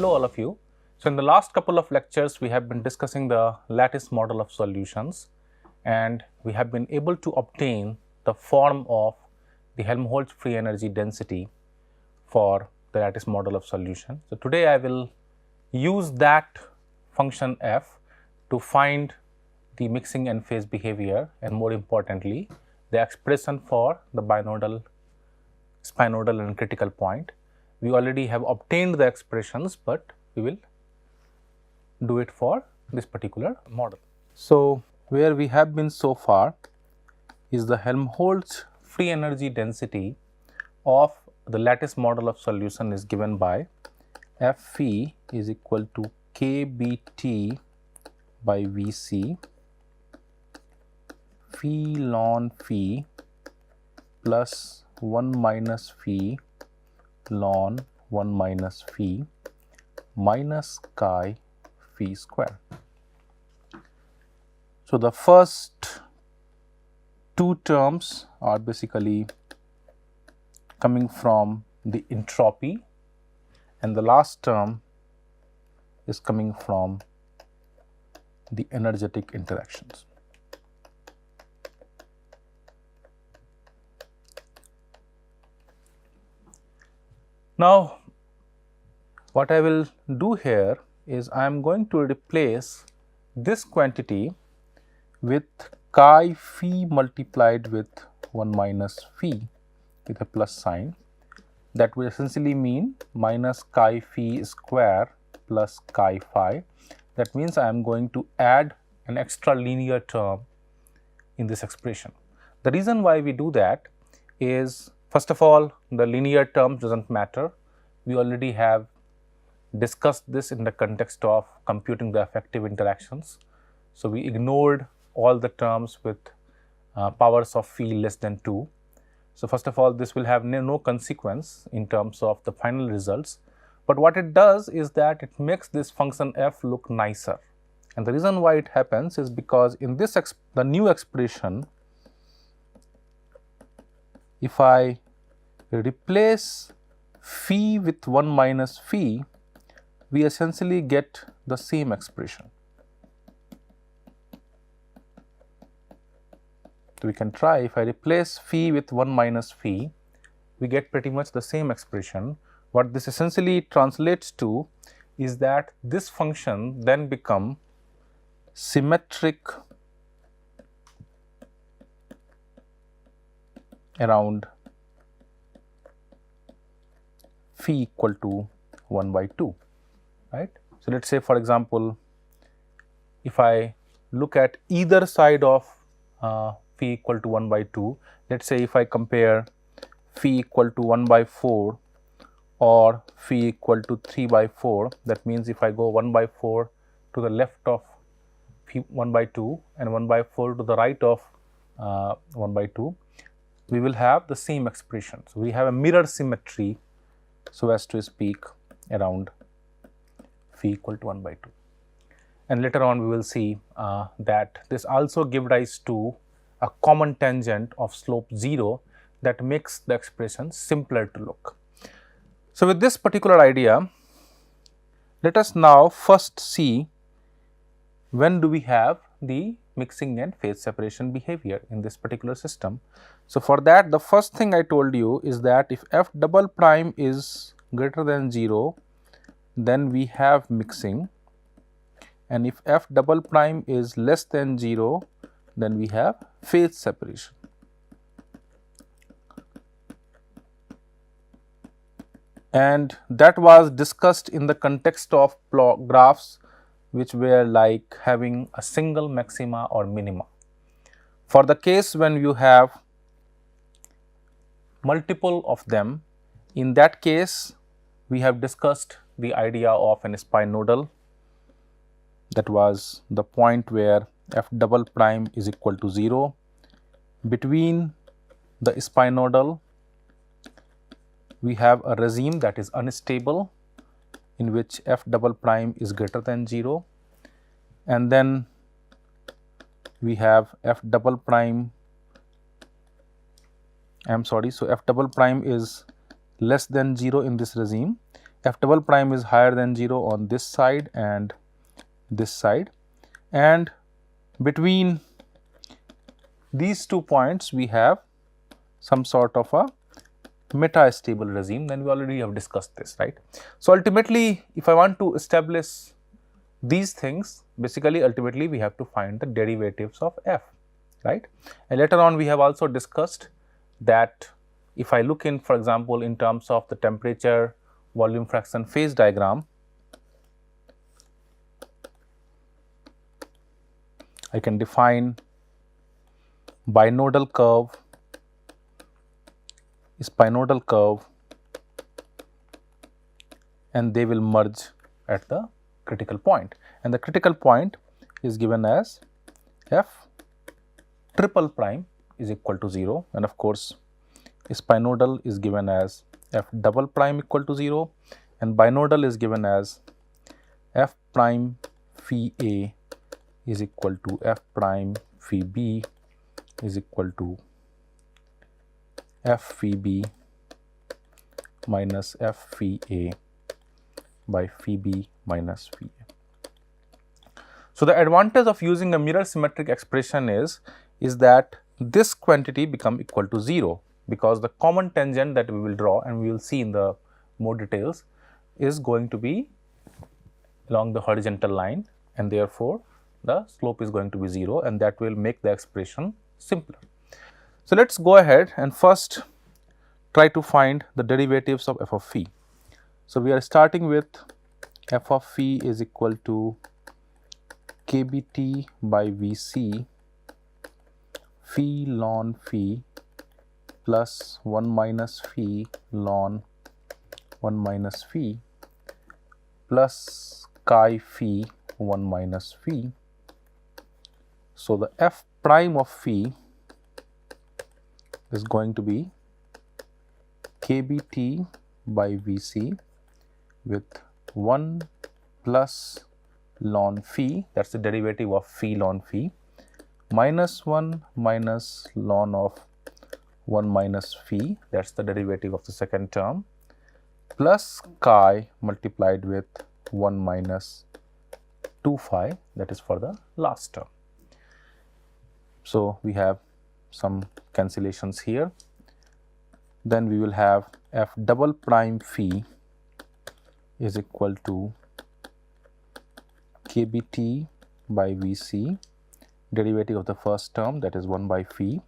Hello all of you. So in the last couple of lectures we have been discussing the lattice model of solutions, and we have been able to obtain the form of the Helmholtz free energy density for the lattice model of solution. So today I will use that function f to find the mixing and phase behavior, and more importantly the expression for the binodal, spinodal and critical point. We already have obtained the expressions, but we will do it for this particular model. So where we have been so far is the Helmholtz free energy density of the lattice model of solution is given by f phi is equal to kBt by Vc phi ln phi plus 1 minus phi ln 1 minus phi minus chi phi square. So the first two terms are basically coming from the entropy, and the last term is coming from the energetic interactions. Now, what I will do here is I am going to replace this quantity with chi phi multiplied with 1 minus phi with a plus sign. That will essentially mean minus chi phi square plus chi phi. That means I am going to add an extra linear term in this expression. The reason why we do that is, first of all, the linear terms doesn't matter. We already have discussed this in the context of computing the effective interactions. So we ignored all the terms with powers of phi less than 2. So first of all, this will have no consequence in terms of the final results, but what it does is that it makes this function f look nicer. And the reason why it happens is because in this the new expression, if I replace phi with 1 minus phi, we essentially get the same expression. So we can try. If I replace phi with 1 minus phi, we get pretty much the same expression. What this essentially translates to is that this function then become symmetric around phi equal to 1 by 2, right. So let us say, for example, if I look at either side of phi equal to 1 by 2, let us say if I compare phi equal to 1 by 4 or phi equal to 3 by 4, that means if I go 1 by 4 to the left of phi 1 by 2 and 1 by 4 to the right of 1 by 2, we will have the same expression. So we have a mirror symmetry, so as to speak, around phi equal to 1 by 2. And later on we will see that this also gives rise to a common tangent of slope 0 that makes the expression simpler to look. So with this particular idea, let us now first see when do we have the mixing and phase separation behavior in this particular system. So for that, the first thing I told you is that if f double prime is greater than 0, then we have mixing, and if f double prime is less than 0, then we have phase separation. And that was discussed in the context of plot graphs which were like having a single maxima or minima. For the case when you have multiple of them, in that case we have discussed the idea of an spinodal. That was the point where f double prime is equal to 0. Between the spinodal, we have a regime that is unstable, in which f double prime is greater than 0, and then we have f double prime, so f double prime is less than 0 in this regime, f double prime is higher than 0 on this side and this side, and between these 2 points we have some sort of a meta-stable regime. Then we already have discussed this, right. So, ultimately if I want to establish these things, basically ultimately we have to find the derivatives of f, right. And later on we have also discussed that if I look in, for example, in terms of the temperature volume fraction phase diagram, I can define binodal curve, spinodal curve, and they will merge at the critical point, and the critical point is given as f triple prime is equal to 0, and of course spinodal is given as f double prime equal to 0, and binodal is given as f prime phi a is equal to f prime phi b is equal to f phi b minus f phi a by phi b minus phi a. So, the advantage of using a mirror symmetric expression is that this quantity become equal to 0, because the common tangent that we will draw, and we will see in the more details, is going to be along the horizontal line, and therefore, the slope is going to be 0, and that will make the expression simpler. So, let us go ahead and first try to find the derivatives of f of phi. So, we are starting with f of phi is equal to kBt by Vc phi ln phi plus 1 minus phi ln 1 minus phi plus chi phi 1 minus phi. So, the f prime of phi is going to be kBt by Vc with 1 plus ln phi, that is the derivative of phi ln phi, minus 1 minus ln of 1 minus phi, that is the derivative of the second term, plus chi multiplied with 1 minus 2 phi, that is for the last term. So, we have some cancellations here. Then we will have f double prime phi is equal to kBt by Vc, derivative of the first term, that is 1 by phi,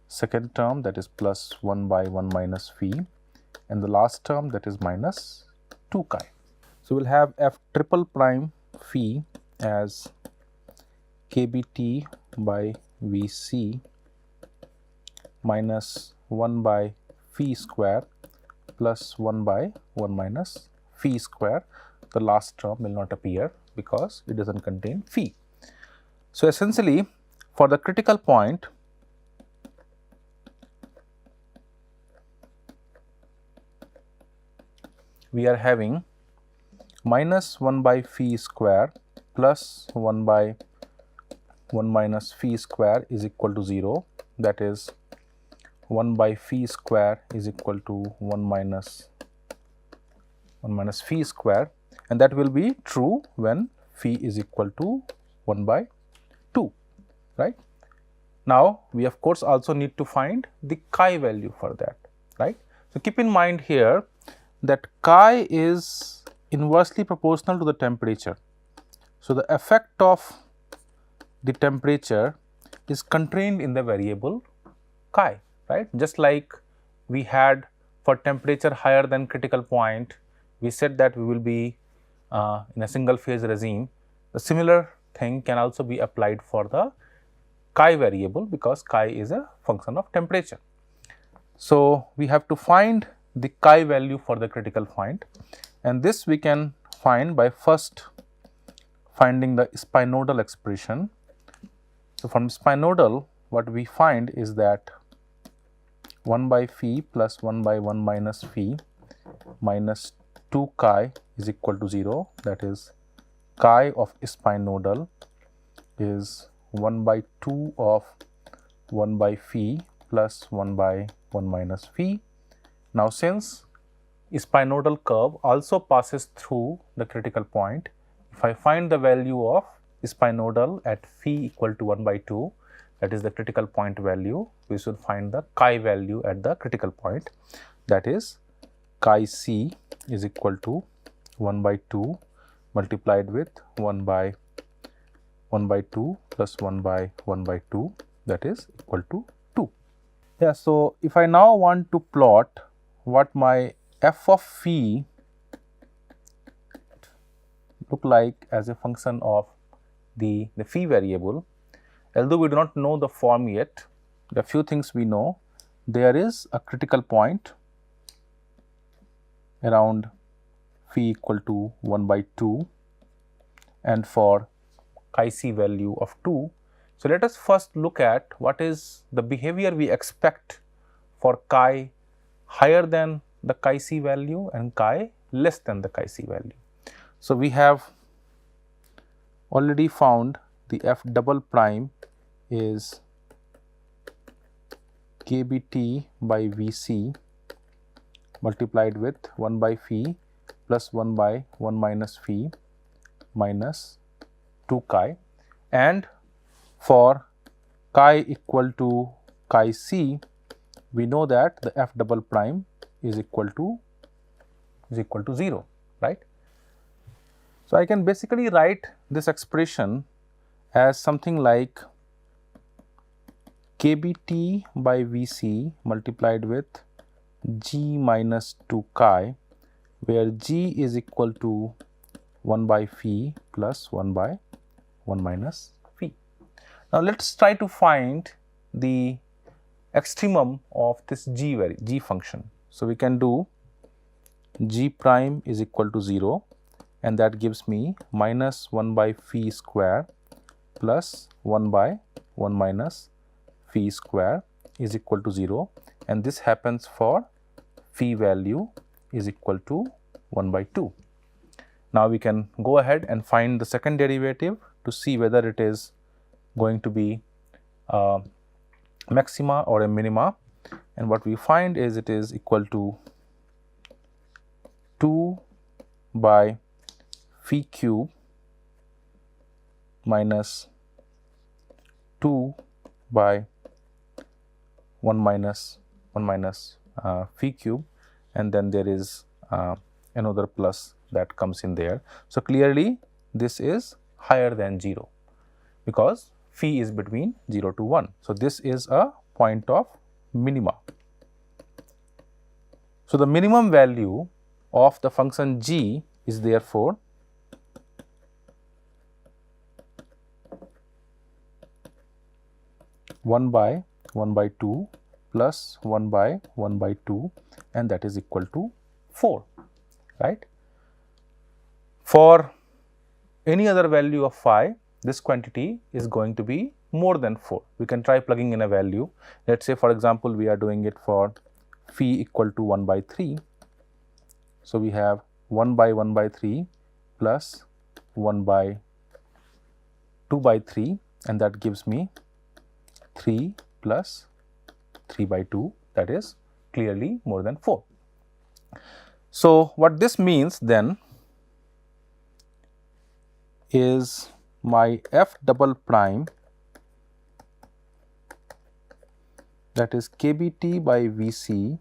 second term, that is plus 1 by 1 minus phi, and the last term, that is minus 2 chi. So, we will have f triple prime phi as kBt by Vc minus 1 by phi square plus 1 by 1 minus phi square. The last term will not appear because it does not contain phi. So, essentially for the critical point, we are having minus 1 by phi square plus 1 by 1 minus phi square is equal to 0, that is 1 by phi square is equal to 1 minus phi square, and that will be true when phi is equal to 1 by 2, right. Now, we of course also need to find the chi value for that, right. So, keep in mind here that chi is inversely proportional to the temperature. So, the effect of the temperature is contained in the variable chi, right. Just like we had for temperature higher than critical point, we said that we will be in a single phase regime. The similar thing can also be applied for the chi variable, because chi is a function of temperature. So, we have to find the chi value for the critical point, and this we can find by first finding the spinodal expression. So, from spinodal, what we find is that 1 by phi plus 1 by 1 minus phi minus 2 chi is equal to 0, that is chi of spinodal is 1 by 2 of 1 by phi plus 1 by 1 minus phi. Now, since spinodal curve also passes through the critical point. If I find the value of spinodal at phi equal to 1 by 2, that is the critical point value, we should find the chi value at the critical point, that is chi c is equal to 1 by 2 multiplied with 1 by 2 plus 1 by 2, that is equal to 2. Yeah, so if I now want to plot what my f of phi look like as a function of the phi variable, although we do not know the form yet, the few things we know, there is a critical point around phi equal to 1 by 2 and for chi c value of 2. So, let us first look at what is the behavior we expect for chi higher than the chi c value and chi less than the chi c value. So, we have already found the f double prime is kbt by Vc multiplied with 1 by phi plus 1 by 1 minus phi minus 2 chi, and for chi equal to chi c, we know that the f double prime is equal to 0, right. So, I can basically write this expression as something like kbt by Vc multiplied with g minus 2 chi, where g is equal to 1 by phi plus 1 by 1 minus phi. Now, let us try to find the extremum of this g function. So, we can do g prime is equal to 0, and that gives me minus 1 by phi square plus 1 by 1 minus phi square is equal to 0, and this happens for phi value is equal to 1 by 2. Now, we can go ahead and find the second derivative to see whether it is going to be a maxima or a minima, and what we find is it is equal to 2 by phi cube minus 2 by 1 minus phi cube, and then there is another plus that comes in there. So, clearly this is higher than 0 because phi is between 0 to 1. So, this is a point of minima. So, the minimum value of the function g is therefore one by 2 plus 1 by 2, and that is equal to 4, right. For any other value of phi, this quantity is going to be more than 4. We can try plugging in a value. Let us say, for example, we are doing it for phi equal to 1 by 3. So, we have 1 by 3 plus 1 by 2 by 3, and that gives me 3 plus 3 by 2, that is clearly more than 4. So, what this means then is my f double prime, that is kbt by Vc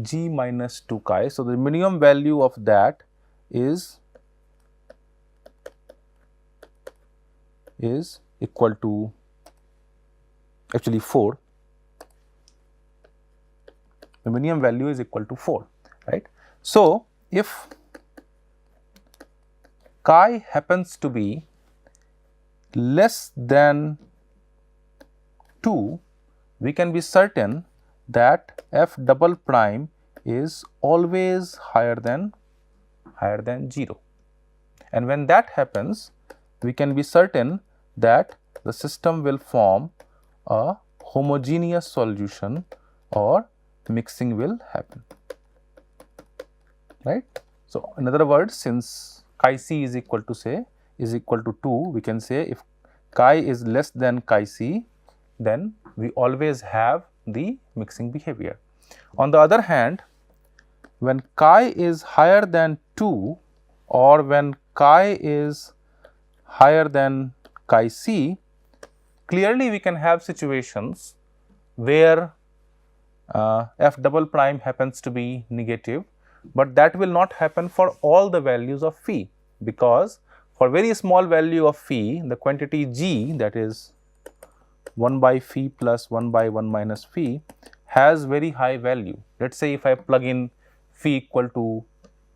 g minus 2 chi. So, the minimum value of that is equal to actually 4. The minimum value is equal to 4, right. So, if chi happens to be less than 2, we can be certain that f double prime is always higher than 0, and when that happens, we can be certain that the system will form a homogeneous solution or mixing will happen, right. So, in other words, since chi c is equal to 2, we can say if chi is less than chi c, then we always have the mixing behavior. On the other hand, when chi is higher than 2 or when chi is higher than chi c, clearly we can have situations where f double prime happens to be negative, but that will not happen for all the values of phi, because for very small value of phi, the quantity g, that is 1 by phi plus 1 by 1 minus phi, has very high value. Let us say if I plug in phi equal to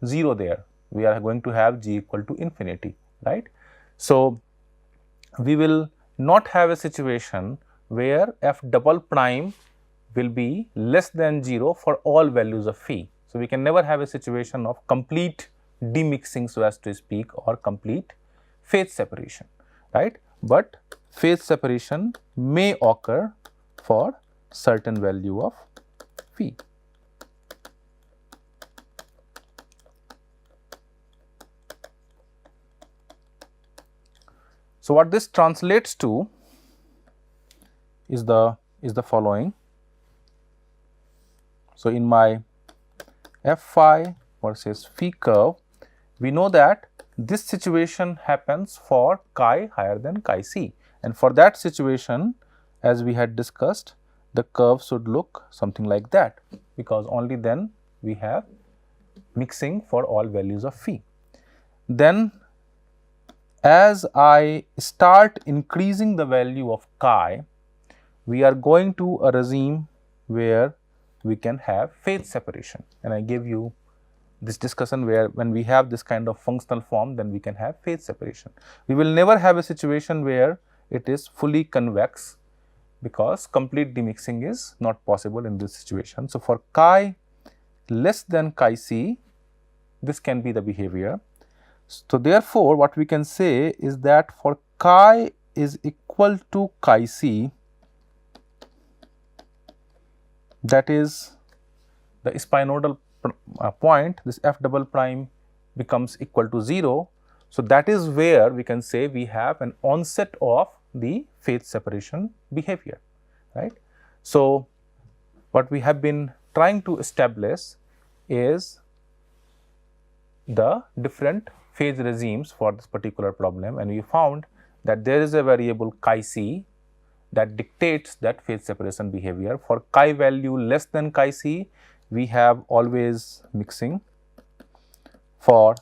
0 there, we are going to have g equal to infinity, right. So, we will not have a situation where f double prime will be less than 0 for all values of phi. So, we can never have a situation of complete demixing, so as to speak, or complete phase separation, right. But phase separation may occur for certain value of phi. So, what this translates to is the following. So, in my f phi versus phi curve, we know that this situation happens for chi higher than chi c, and for that situation, as we had discussed, the curve should look something like that, because only then we have mixing for all values of phi. Then as I start increasing the value of chi, we are going to a regime where we can have phase separation, and I gave you this discussion where when we have this kind of functional form, then we can have phase separation. We will never have a situation where it is fully convex, because complete demixing is not possible in this situation. So, for chi less than chi c, this can be the behavior. So, therefore, what we can say is that for chi is equal to chi c, that is the spinodal point, this f double prime becomes equal to 0. So, that is where we can say we have an onset of the phase separation behavior, right. So, what we have been trying to establish is the different phase regimes for this particular problem, and we found that there is a variable chi c that dictates that phase separation behavior. For chi value less than chi c, we have always mixing. For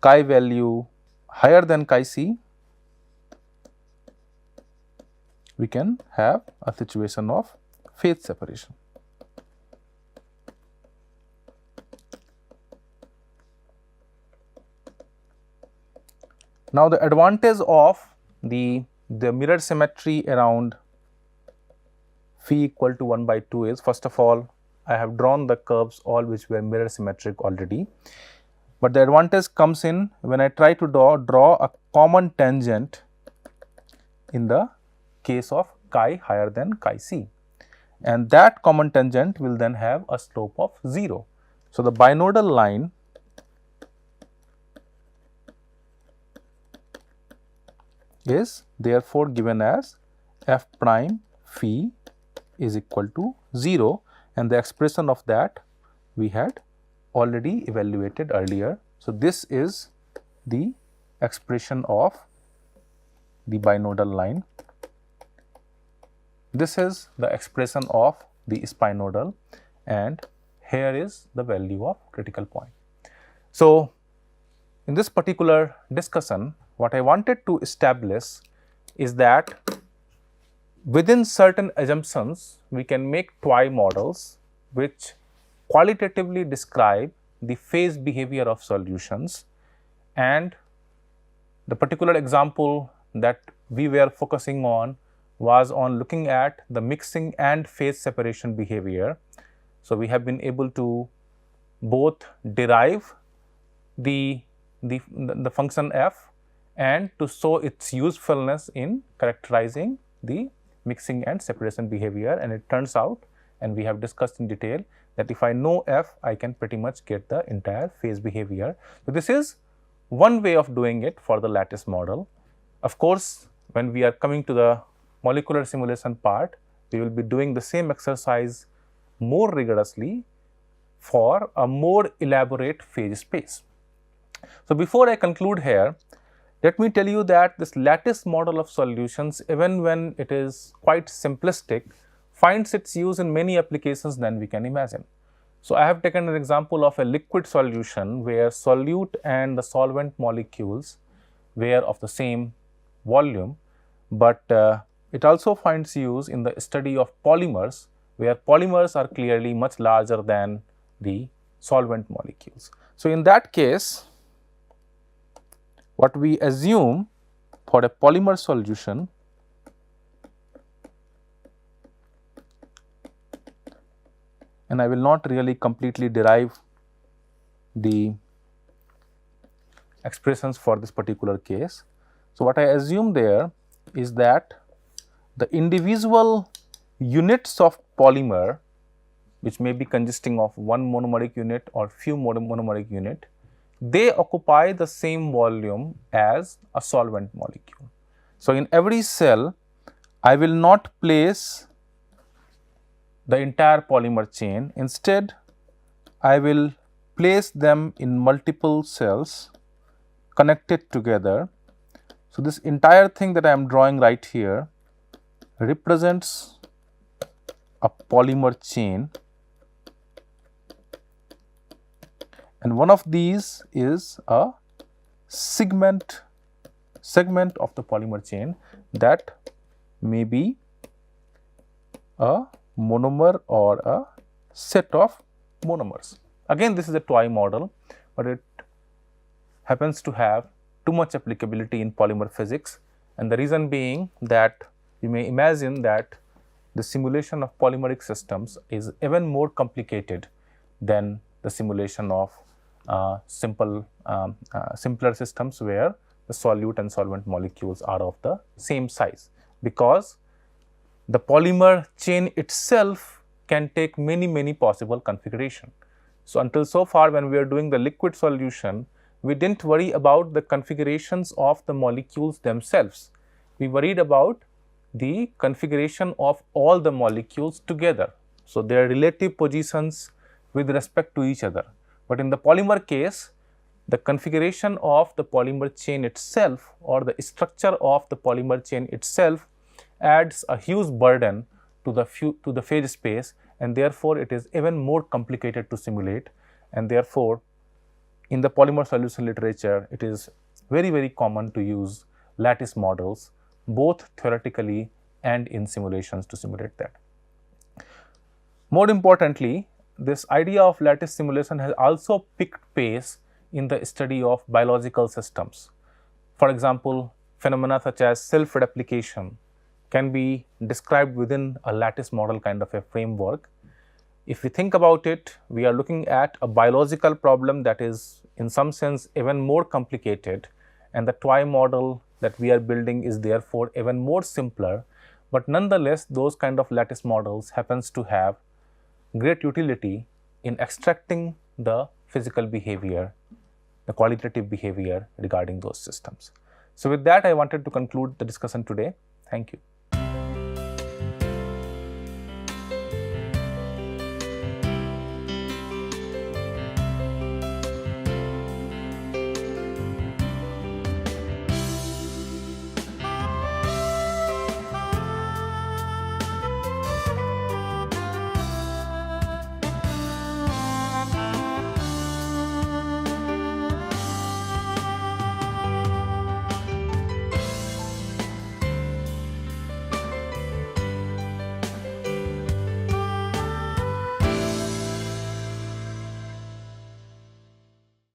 chi value higher than chi c, we can have a situation of phase separation. Now, the advantage of the mirror symmetry around phi equal to 1 by 2 is, first of all, I have drawn the curves all which were mirror symmetric already, but the advantage comes in when I try to draw a common tangent in the case of chi higher than chi c, and that common tangent will then have a slope of 0. So, the binodal line is therefore given as f prime phi is equal to 0, and the expression of that we had already evaluated earlier. So, this is the expression of the binodal line. This is the expression of the spinodal, and here is the value of critical point. So, in this particular discussion, what I wanted to establish is that within certain assumptions, we can make toy models which qualitatively describe the phase behavior of solutions, and the particular example that we were focusing on was on looking at the mixing and phase separation behavior. So, we have been able to both derive the function f and to show its usefulness in characterizing the mixing and separation behavior, and it turns out, and we have discussed in detail, that if I know f, I can pretty much get the entire phase behavior. So, this is one way of doing it for the lattice model. Of course, when we are coming to the molecular simulation part, we will be doing the same exercise more rigorously for a more elaborate phase space. So, before I conclude here, let me tell you that this lattice model of solutions, even when it is quite simplistic, finds its use in many applications than we can imagine. So, I have taken an example of a liquid solution where solute and the solvent molecules were of the same volume, but it also finds use in the study of polymers, where polymers are clearly much larger than the solvent molecules. So, in that case, what we assume for a polymer solution and I will not really completely derive the expressions for this particular case. So, what I assume there is that the individual units of polymer, which may be consisting of one monomeric unit or few monomeric unit, they occupy the same volume as a solvent molecule. So, in every cell, I will not place the entire polymer chain. Instead, I will place them in multiple cells connected together. So, this entire thing that I am drawing right here represents a polymer chain, and one of these is a segment of the polymer chain that may be a monomer or a set of monomers. Again, this is a toy model, but it happens to have too much applicability in polymer physics, and the reason being that you may imagine that the simulation of polymeric systems is even more complicated than the simulation of simpler systems where the solute and solvent molecules are of the same size, because the polymer chain itself can take many possible configuration. So, until so far when we are doing the liquid solution, we did not worry about the configurations of the molecules themselves. We worried about the configuration of all the molecules together. So, their relative positions with respect to each other. But in the polymer case, the configuration of the polymer chain itself or the structure of the polymer chain itself adds a huge burden to the phase space, and therefore, it is even more complicated to simulate, and therefore, in the polymer solution literature, it is very common to use lattice models both theoretically and in simulations to simulate that. More importantly, this idea of lattice simulation has also picked pace in the study of biological systems. For example, phenomena such as self-replication can be described within a lattice model kind of a framework. If we think about it, we are looking at a biological problem that is in some sense even more complicated, and the toy model that we are building is therefore even more simpler, but nonetheless those kind of lattice models happens to have great utility in extracting the physical behavior, the qualitative behavior regarding those systems. So, with that I wanted to conclude the discussion today. Thank you.